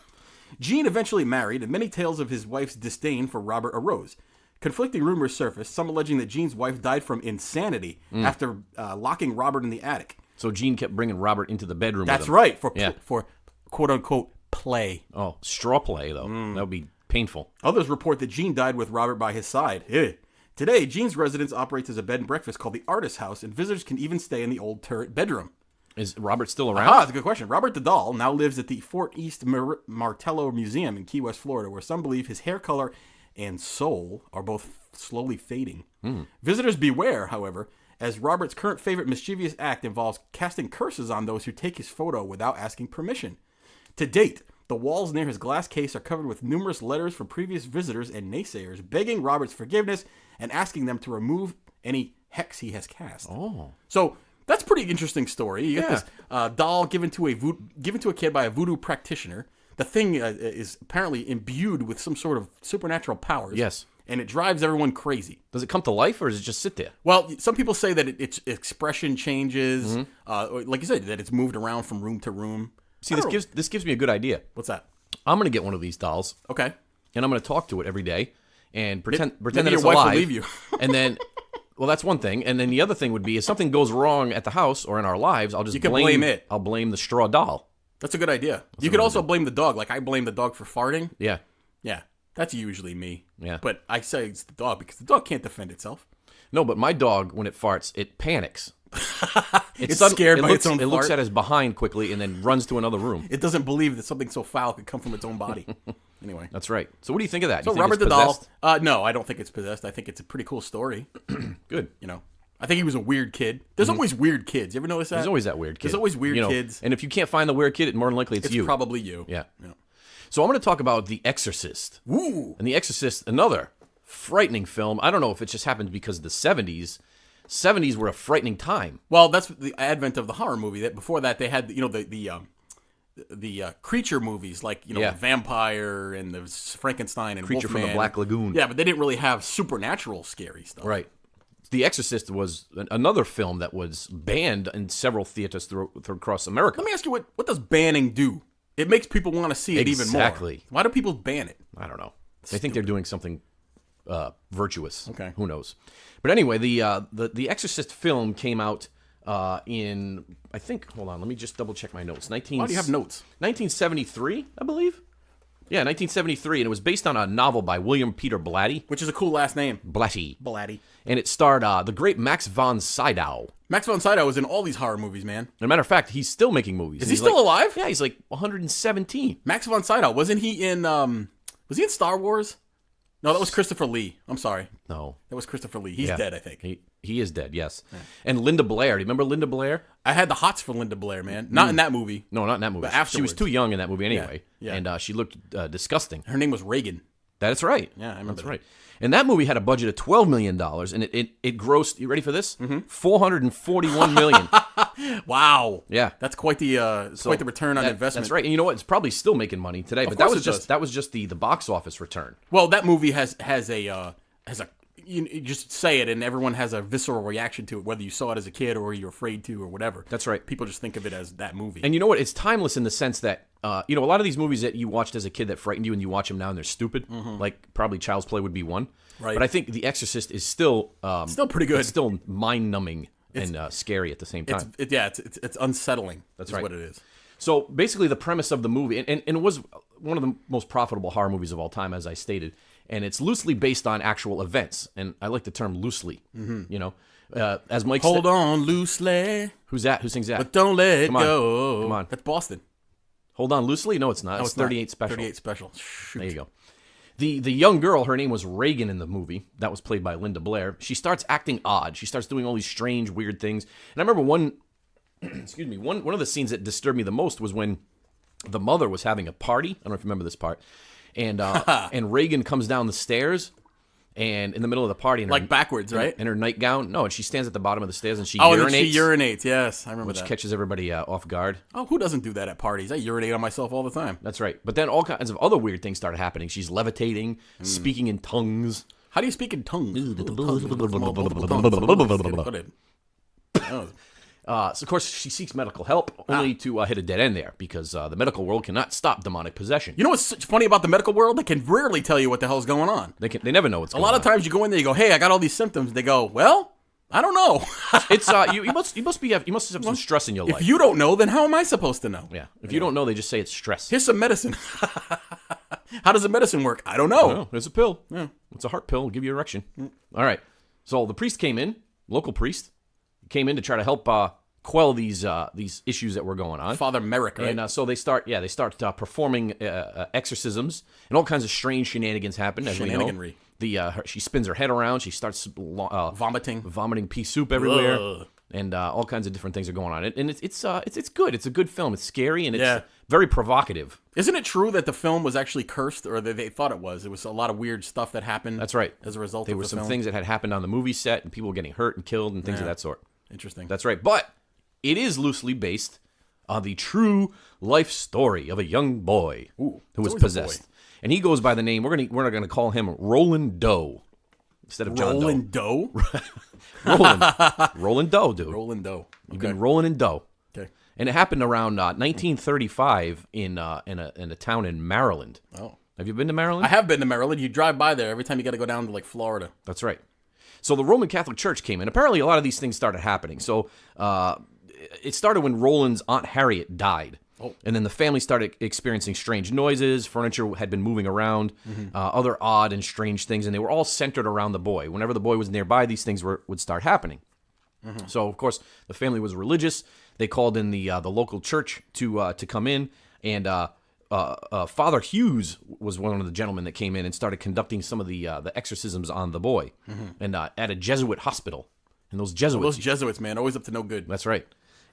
Gene eventually married, and many tales of his wife's disdain for Robert arose. Conflicting rumors surfaced, some alleging that Gene's wife died from insanity after locking Robert in the attic. So Gene kept bringing Robert into the bedroom That's with him. right, for quote-unquote play. Oh, straw play, though. That would be painful. Others report that Gene died with Robert by his side. Today, Gene's residence operates as a bed and breakfast called the Artist House, and visitors can even stay in the old turret bedroom. Is Robert still around? That's a good question. Robert the doll now lives at the Fort East Martello Museum in Key West, Florida, where some believe his hair color and soul are both slowly fading. Visitors beware, however, as Robert's current favorite mischievous act involves casting curses on those who take his photo without asking permission. To date, the walls near his glass case are covered with numerous letters from previous visitors and naysayers begging Robert's forgiveness and asking them to remove any hex he has cast. Oh. So that's a pretty interesting story. You get this doll given to a kid by a voodoo practitioner. The thing is apparently imbued with some sort of supernatural powers. Yes. And it drives everyone crazy. Does it come to life, or does it just sit there? Well, some people say that its expression changes. Or like you said, that it's moved around from room to room. See, this gives me a good idea. What's that? I'm going to get one of these dolls, Okay. and I'm going to talk to it every day and pretend Maybe that your it's wife alive. will leave you. And then, well, that's one thing. And then the other thing would be if something goes wrong at the house or in our lives, I'll just You can blame it. I'll blame the straw doll. That's a good idea. You could also blame the dog. Like I blame the dog for farting. Yeah. Yeah. That's usually me. Yeah. But I say it's the dog because the dog can't defend itself. No, but my dog, when it farts, it panics. It's scared by its own It looks fart. at his behind quickly and then runs to another room. It doesn't believe that something so foul could come from its own body. Anyway. That's right. So what do you think of that? So You think Robert it's the doll. possessed? No, I don't think it's possessed. I think it's a pretty cool story. Good. You know, I think he was a weird kid. There's always weird kids. You ever notice that? There's always that weird kid. There's always weird kids. And if you can't find the weird kid, more than likely it's you. Probably you. Yeah. So I'm going to talk about The Exorcist. Ooh. And The Exorcist, another frightening film. I don't know if it just happened because of the 70s. 70s were a frightening time. Well, that's the advent of the horror movie. That before that they had the creature movies like Yeah. the vampire and the Frankenstein and Creature from the Wolfman. Black Lagoon. Yeah, but they didn't really have supernatural scary stuff. Right. The Exorcist was another film that was banned in several theaters across America. Let me ask you, what does banning do? It makes people want to see it even more. Exactly. Why do people ban it? I don't know. They think they're doing something virtuous. Okay. Who knows? But anyway, the Exorcist film came out in, I think, hold on, let me just double check my notes. Why do you have notes? 1973, I believe. Yeah, 1973, and it was based on a novel by William Peter Blatty. Which is a cool last name. Blatty. And it starred the great Max von Sydow. Max von Sydow was in all these horror movies, man. As a matter of fact, he's still making movies. Is he still alive? Yeah, he's like 117. Max von Sydow, wasn't he in was he in Star Wars? No, that was Christopher Lee. I'm sorry. No. That was Christopher Lee. He's dead, I think. He is dead, yes. Yeah. And Linda Blair. Do you remember Linda Blair? I had the hots for Linda Blair, man. Not in that movie. No, not in that movie. But She was afterwards. too young in that movie anyway. Yeah. And she looked disgusting. Her name was Reagan. That's right. Yeah, I remember That's that. right. And that movie had a budget of $12 million, and it grossed, you ready for this? $441 million. Wow. Yeah. That's quite the return on investment. That's right. And you know what? It's probably still making money today, but course it that was just the box office return. Well, that movie has a you just say it and everyone has a visceral reaction to it, whether you saw it as a kid or you're afraid to or whatever. That's right. People just think of it as that movie. And you know what? It's timeless in the sense that, a lot of these movies that you watched as a kid that frightened you and you watch them now and they're stupid, like probably Child's Play would be one. Right. But I think The Exorcist is still pretty good. It's still mind-numbing and scary at the same time. It's unsettling. That's is right. what it is. So basically, the premise of the movie, and it was one of the most profitable horror movies of all time, as I stated, and it's loosely based on actual events, and I like the term loosely. You know, as Mike Hold on loosely. Who's that? Who sings that? But don't let it Come on. go. Come on. That's Boston. Hold on loosely? No, it's not. No, it's 38 not. Special. 38 Special. Shoot. There you go. The young girl, her name was Reagan in the movie. That was played by Linda Blair. She starts acting odd. She starts doing all these strange, weird things. And I remember one of the scenes that disturbed me the most was when the mother was having a party. I don't know if you remember this part. And and Reagan comes down the stairs and in the middle of the party. Like backwards, right? In her nightgown. No, and she stands at the bottom of the stairs and she Oh, urinates. and then she urinates. Yes, I remember which that. catches everybody off guard. Oh, who doesn't do that at parties? I urinate on myself all the time. That's right. But then all kinds of other weird things started happening. She's levitating, speaking in tongues. How do you speak in tongues? So of course, she seeks medical help, only to hit a dead end there because the medical world cannot stop demonic possession. You know what's funny about the medical world? They can rarely tell you what the hell's going on. They never know what's A going on. lot of times you go in there, you go, "Hey, I got all these symptoms." They go, "Well, I don't know." It's you must have some stress in your life. If you don't know, then how am I supposed to know? Yeah. If you don't know, they just say it's stress. Here's some medicine. How does the medicine work? I don't know. Oh, there's a pill. Yeah. It's a heart pill. It'll give you erection. All right. So the priest came in, local priest, came in to try to help quell these issues that were going on. Father Merrick, right? And so they start performing exorcisms, and all kinds of strange shenanigans happen. As we know, she spins her head around. She starts vomiting pea soup everywhere, and all kinds of different things are going on. And it's good. It's a good film. It's scary and it's very provocative. Isn't it true that the film was actually cursed, or they thought it was? It was a lot of weird stuff that happened. That's right. As a result, there were some things that had happened on the movie set, and people were getting hurt and killed, and things of that sort. Interesting. That's right. But it is loosely based on the true life story of a young boy who was possessed, and he goes by the name. We're not gonna call him Roland Doe instead of John Roland Doe. Roland Doe, dude. Roland Doe. You've been rolling in dough. Okay. And it happened around 1935 in a town in Maryland. Oh. Have you been to Maryland? I have been to Maryland. You drive by there every time you got to go down to like Florida. That's right. So the Roman Catholic Church came in. Apparently, a lot of these things started happening. So it started when Roland's Aunt Harriet died. Oh. And then the family started experiencing strange noises. Furniture had been moving around, other odd and strange things, and they were all centered around the boy. Whenever the boy was nearby, these things would start happening. So, of course, the family was religious. They called in the local church to come in, and Father Hughes was one of the gentlemen that came in and started conducting some of the exorcisms on the boy, and at a Jesuit hospital. And those Jesuits, man, always up to no good. That's right.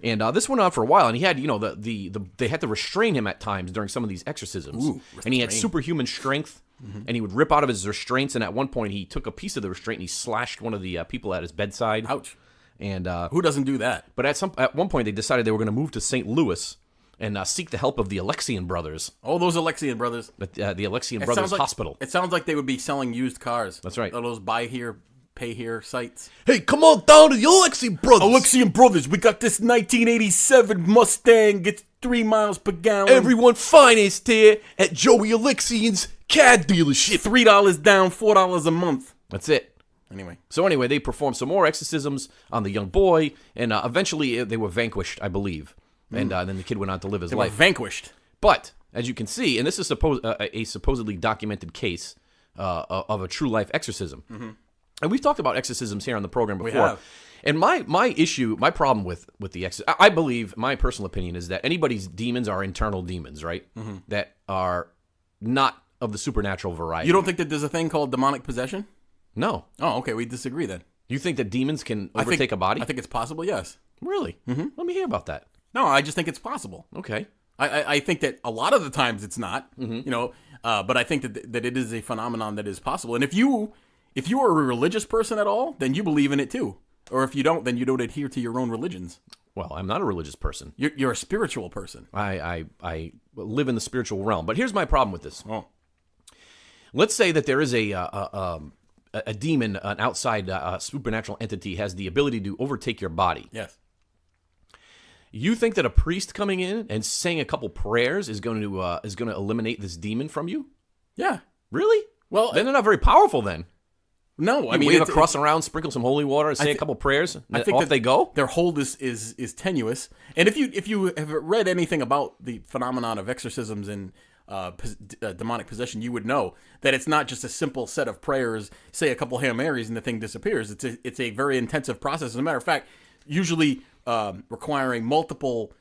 And this went on for a while, and he had, they had to restrain him at times during some of these exorcisms. And he had superhuman strength, and he would rip out of his restraints. And at one point, he took a piece of the restraint and he slashed one of the people at his bedside. Ouch. And who doesn't do that? But at one point, they decided they were going to move to St. Louis and seek the help of the Alexian brothers. Oh, those Alexian brothers. The Alexian Brothers Hospital. It sounds like they would be selling used cars. That's right. Those buy here, pay here sites. Hey, come on down to the Alexian Brothers. Alexian Brothers, we got this 1987 Mustang. It's 3 miles per gallon. Everyone financed here at Joey Alexian's CAD dealership. $3 down, $4 a month. That's it. Anyway, they performed some more exorcisms on the young boy, and eventually they were vanquished, I believe. And then the kid went on to live his life. They were vanquished. But, as you can see, and this is a supposedly documented case of a true life exorcism. And we've talked about exorcisms here on the program before. We have. And my problem with the exorcism, I believe, my personal opinion is that anybody's demons are internal demons, right? That are not of the supernatural variety. You don't think that there's a thing called demonic possession? No. Oh, okay. We disagree then. You think that demons can overtake a body? I think it's possible, yes. Really? Let me hear about that. No, I just think it's possible. Okay. I think that a lot of the times it's not, but I think that it is a phenomenon that is possible. And if you are a religious person at all, then you believe in it too. Or if you don't, then you don't adhere to your own religions. Well, I'm not a religious person. You're a spiritual person. I live in the spiritual realm. But here's my problem with this. Oh. Let's say that there is a demon, an outside supernatural entity, has the ability to overtake your body. Yes. You think that a priest coming in and saying a couple prayers is going to eliminate this demon from you? Yeah. Really? Well, then they're not very powerful. Then No, I You mean, wave a cross around, sprinkle some holy water, and say a couple prayers, and I think off that they go. Their hold is tenuous. And if you have read anything about the phenomenon of exorcisms and demonic possession, you would know that it's not just a simple set of prayers, say a couple Hail Marys, and the thing disappears. It's a very intensive process. As a matter of fact, usually requiring multiple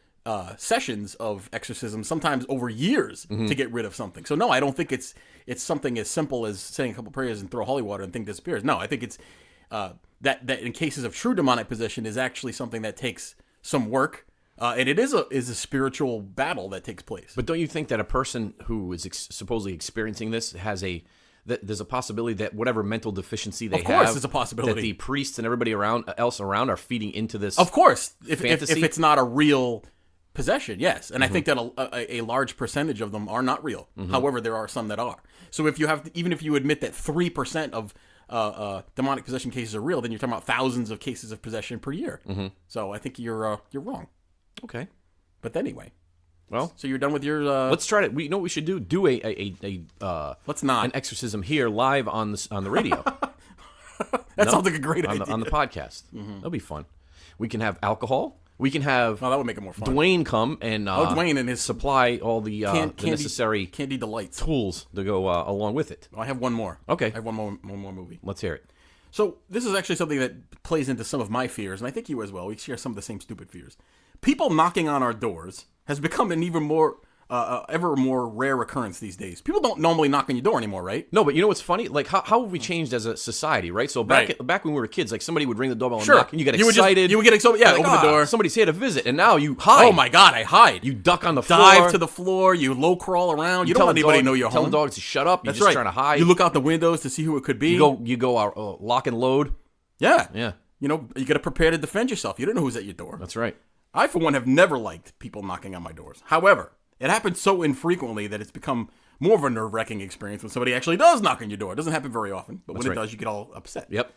sessions of exorcism, sometimes over years, to get rid of something. So no, I don't think it's something as simple as saying a couple prayers and throw holy water and thing disappears. No, I think it's that in cases of true demonic possession is actually something that takes some work, and it is a spiritual battle that takes place. But don't you think that a person who is supposedly experiencing this has there's a possibility that whatever mental deficiency they have, of course, there's a possibility that the priests and everybody else around are feeding into this. Of course, if fantasy? if it's not a real possession, yes, and I think that a large percentage of them are not real. However, there are some that are. So if you even if you admit that 3% of demonic possession cases are real, then you're talking about thousands of cases of possession per year. So I think you're wrong. Okay. But anyway, Well, so you're done with your. let's try it. We know what we should do. Do Let's not. an exorcism here live on the radio. That sounds like a great idea. on the podcast. That'll be fun. We can have alcohol. We can have Oh, that would make it more fun. Dwayne come and Dwayne and his supply all the necessary candy delights. tools to go along with it. I have one more. Okay. I have one more movie. Let's hear it. So this is actually something that plays into some of my fears, and I think you as well. We share some of the same stupid fears. People knocking on our doors has become an even more, ever more rare occurrence these days. People don't normally knock on your door anymore, right? No, but you know what's funny? Like how have we changed as a society, right? So back when we were kids, like somebody would ring the doorbell and knock, and you get excited. You would get excited. Yeah, like, open the door. Somebody's here to visit, and now you hide. Oh my God, I hide. You duck on the floor. Dive to the floor. You low crawl around. You don't let anybody know you're tell home. the dogs to shut up. You're That's just right. trying to hide. You look out the windows to see who it could be. You go lock and load. Yeah. Yeah. You know, you got to prepare to defend yourself. You don't know who's at your door. That's right. I, for one, have never liked people knocking on my doors. However, it happens so infrequently that it's become more of a nerve-wracking experience when somebody actually does knock on your door. It doesn't happen very often, but when it does, you get all upset. Yep.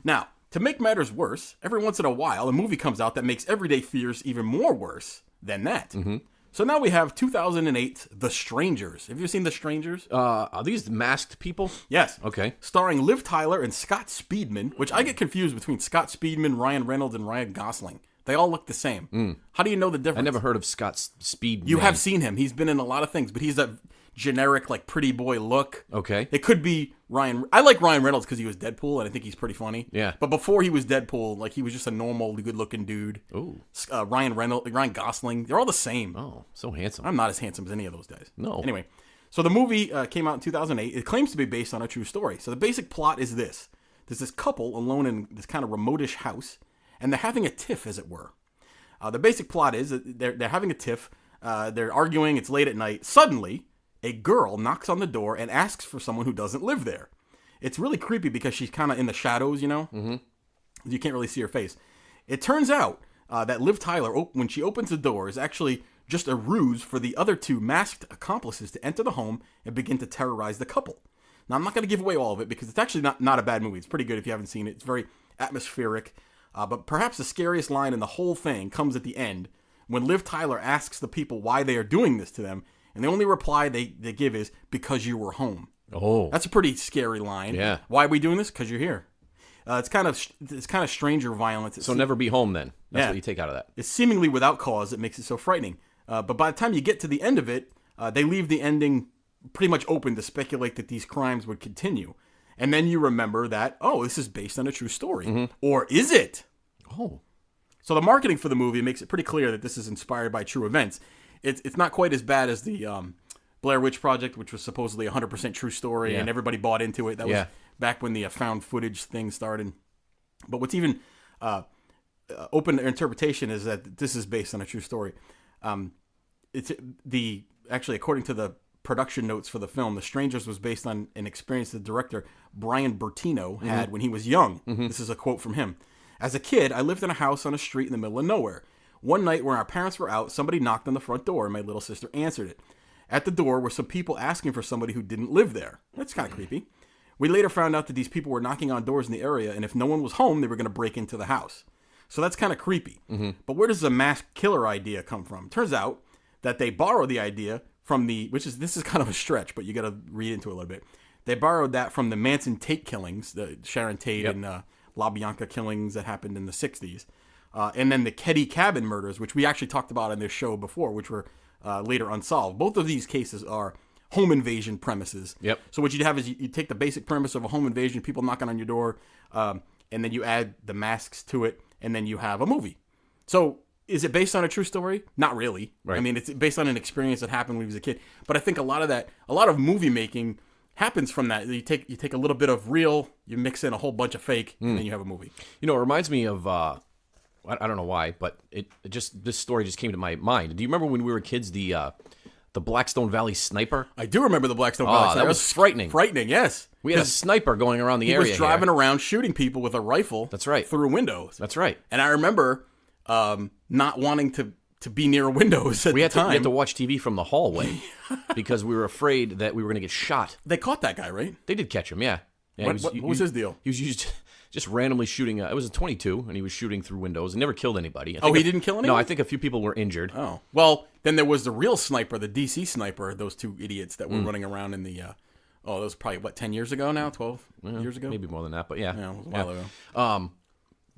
Now, to make matters worse, every once in a while, a movie comes out that makes everyday fears even more worse than that. Mm-hmm. So now we have 2008's The Strangers. Have you seen The Strangers? Are these masked people? Yes. Okay. Starring Liv Tyler and Scott Speedman, which I get confused between Scott Speedman, Ryan Reynolds, and Ryan Gosling. They all look the same. How do you know the difference? I never heard of Scott Speedman. You have seen him. He's been in a lot of things, but he's a generic, like, pretty boy look. Okay. It could be Ryan. I like Ryan Reynolds because he was Deadpool, and I think he's pretty funny. Yeah. But before he was Deadpool, like, he was just a normal, good-looking dude. Ooh. Ryan Reynolds, Ryan Gosling, they're all the same. Oh, so handsome. I'm not as handsome as any of those guys. No. Anyway, so the movie came out in 2008. It claims to be based on a true story. So the basic plot is this. There's this couple alone in this kind of remote-ish house, and they're having a tiff, as it were. The basic plot is that they're having a tiff. They're arguing. It's late at night. Suddenly, a girl knocks on the door and asks for someone who doesn't live there. It's really creepy because she's kind of in the shadows, you know? Mm-hmm. You can't really see her face. It turns out that Liv Tyler, when she opens the door, is actually just a ruse for the other two masked accomplices to enter the home and begin to terrorize the couple. Now, I'm not going to give away all of it because it's actually not a bad movie. It's pretty good if you haven't seen it. It's very atmospheric. But perhaps the scariest line in the whole thing comes at the end when Liv Tyler asks the people why they are doing this to them, and the only reply they give is, because you were home. Oh. That's a pretty scary line. Yeah. Why are we doing this? Because you're here. It's kind of stranger violence. So never be home then. That's Yeah. what you take out of that. It's seemingly without cause that makes it so frightening. But by the time you get to the end of it, they leave the ending pretty much open to speculate that these crimes would continue. And then you remember that, oh, this is based on a true story. Mm-hmm. Or is it? Oh. So the marketing for the movie makes it pretty clear that this is inspired by true events. It's not quite as bad as the Blair Witch Project, which was supposedly a 100% true story, and everybody bought into it. That was back when the found footage thing started. But what's even open to interpretation is that this is based on a true story. Actually, according to the production notes for the film, The Strangers was based on an experience the director Brian Bertino had when he was young. Mm-hmm. This is a quote from him. As a kid, I lived in a house on a street in the middle of nowhere. One night when our parents were out, somebody knocked on the front door and my little sister answered it. At the door were some people asking for somebody who didn't live there. That's kind of creepy. We later found out that these people were knocking on doors in the area, and if no one was home, they were going to break into the house. So that's kind of creepy. Mm-hmm. But where does the mass killer idea come from? Turns out that they borrow the idea from this is kind of a stretch, but you got to read into it a little bit. They borrowed that from the Manson Tate killings, the Sharon Tate and LaBianca killings that happened in the 60s. And then the Ketty Cabin murders, which we actually talked about on this show before, which were later unsolved. Both of these cases are home invasion premises. Yep. So what you'd have is you take the basic premise of a home invasion, people knocking on your door, and then you add the masks to it, and then you have a movie. So is it based on a true story? Not really. Right. I mean, it's based on an experience that happened when he was a kid. But I think a lot of movie making happens from that. You take a little bit of real, you mix in a whole bunch of fake, and then you have a movie. You know, it reminds me of, I don't know why, but this story just came to my mind. Do you remember when we were kids, the Blackstone Valley sniper? I do remember the Blackstone Valley Sniper. That was frightening. Frightening, yes. We had a sniper going around the area. He was driving around shooting people with a rifle. That's right. Through windows. That's right. And I remember not wanting to be near windows at the time. We had to watch TV from the hallway because we were afraid that we were going to get shot. They caught that guy, right? They did catch him, yeah. What was his deal? He was just randomly shooting. It was a .22, and he was shooting through windows and never killed anybody. He didn't kill anyone? No, I think a few people were injured. Oh. Well, then there was the real sniper, the DC sniper, those two idiots that were running around in the... that was probably, 10 years ago now? 12 years ago? Maybe more than that, but yeah. Yeah, it was a while ago.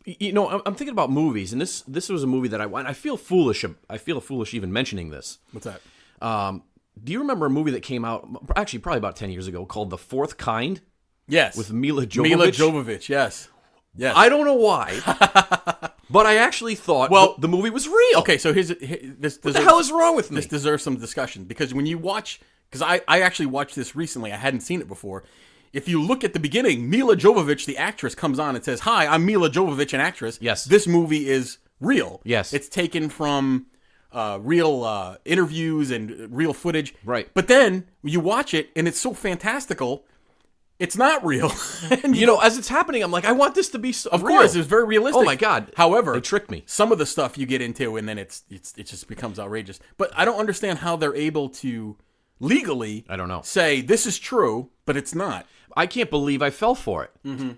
You know, I'm thinking about movies, and this was a movie that I feel foolish. I feel foolish even mentioning this. What's that? Do you remember a movie that came out, actually probably about 10 years ago, called The Fourth Kind? Yes. With Mila Jovovich? Mila Jovovich, yes. Yes. I don't know why, but I actually thought the movie was real. Okay, so this What the hell is wrong with me? This deserves some discussion, because when you watch... Because I actually watched this recently. I hadn't seen it before. If you look at the beginning, Mila Jovovich, the actress, comes on and says, "Hi, I'm Mila Jovovich, an actress." Yes. This movie is real. Yes. It's taken from real interviews and real footage. Right. But then you watch it, and it's so fantastical, it's not real. And You know, as it's happening, I'm like, I want this to be of real. course, it's very realistic. Oh my God. However, They tricked me. Some of the stuff you get into, and then it just becomes outrageous. But I don't understand how they're able to legally, I don't know, say this is true, but it's not. I can't believe I fell for it. Mm-hmm.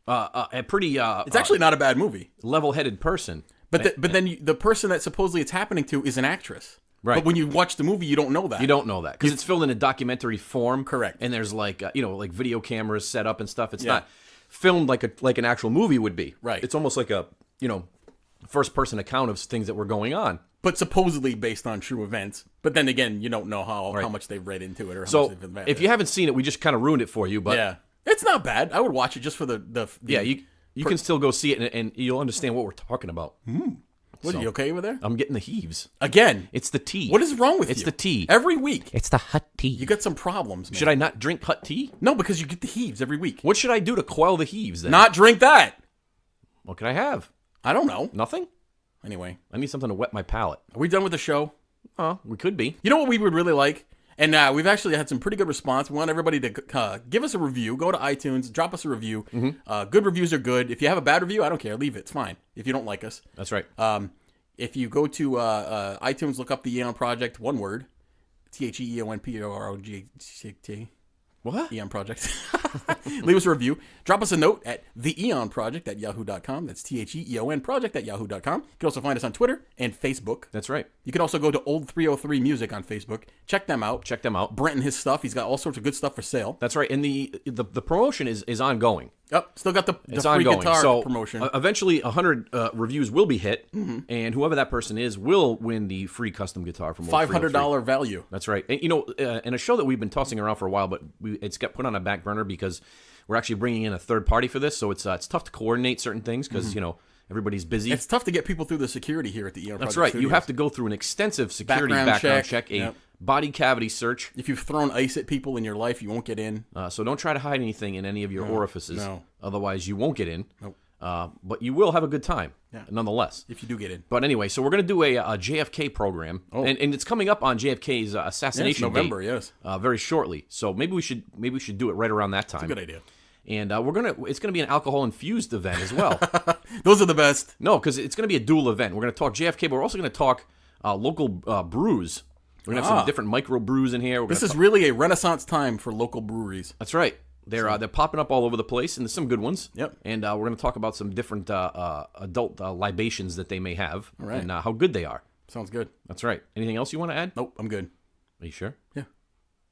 A pretty It's actually not a bad movie. level-headed person. But then the person that supposedly it's happening to is an actress. Right. But when you watch the movie, you don't know that. You don't know that because it's filmed in a documentary form. Correct. And there's like like video cameras set up and stuff. It's not filmed like an actual movie would be. Right. It's almost like a first-person account of things that were going on. But supposedly based on true events. But then again, you don't know how much they've read into it or how So much they've invested. if you haven't seen it, we just kind of ruined it for you. But yeah, it's not bad. I would watch it just for the yeah, you can still go see it and you'll understand what we're talking about. What, are you okay over there? I'm getting the heaves. Again. It's the tea. What is wrong with you? It's the tea. Every week. It's the hot tea. You got some problems, man. Should I not drink hot tea? No, because you get the heaves every week. What should I do to quell the heaves then? Not drink that. What can I have? I don't know. Nothing? Anyway. I need something to wet my palate. Are we done with the show? Oh, we could be. You know what we would really like? And we've actually had some pretty good response. We want everybody to give us a review. Go to iTunes, drop us a review. Good reviews are good. If you have a bad review, I don't care. Leave it. It's fine. If you don't like us. That's right. If you go to iTunes, look up the Eon Project, one word. TheEonProject. What? Eon Project. Leave us a review. Drop us a note at TheEoNProject@yahoo.com. That's TheEonProject@yahoo.com. You can also find us on Twitter and Facebook. That's right. You can also go to Old 303 Music on Facebook. Check them out. Brent and his stuff. He's got all sorts of good stuff for sale. That's right. And the promotion is ongoing. Yep. Still got the It's free ongoing. guitar So promotion. eventually 100 reviews will be hit, and whoever that person is will win the free custom guitar from Old 303. $500 value. That's right. And, in a show that we've been tossing around for a while, but it's got put on a back burner because we're actually bringing in a third party for this, so it's tough to coordinate certain things because, everybody's busy. It's tough to get people through the security here at the Eon Project That's right. Studios. You have to go through an extensive security background check, a body cavity search. If you've thrown ice at people in your life, you won't get in. So don't try to hide anything in any of your orifices. No. Otherwise, you won't get in. Nope. But you will have a good time, nonetheless. If you do get in. But anyway, so we're going to do a JFK program, and it's coming up on JFK's assassination November, date, yes. very shortly. So maybe we should do it right around that time. It's a good idea. And it's gonna be an alcohol infused event as well. Those are the best. No, because it's gonna be a dual event. We're gonna talk JFK, but we're also gonna talk local brews. We're gonna have some different micro brews in here. This is really a renaissance time for local breweries. That's right. They're popping up all over the place, and there's some good ones. Yep. And we're going to talk about some different adult libations that they may have, right. and how good they are. Sounds good. That's right. Anything else you want to add? Nope, I'm good. Are you sure? Yeah.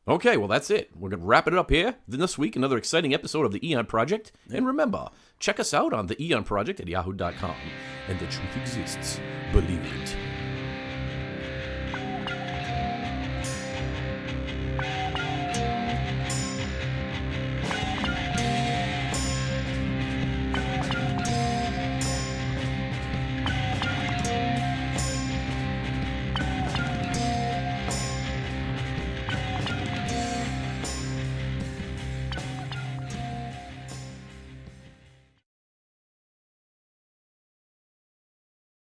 Okay, well, that's it. We're going to wrap it up here. Then this week, another exciting episode of the Eon Project. And remember, check us out on TheEoNProject at yahoo.com. And the truth exists. Believe it.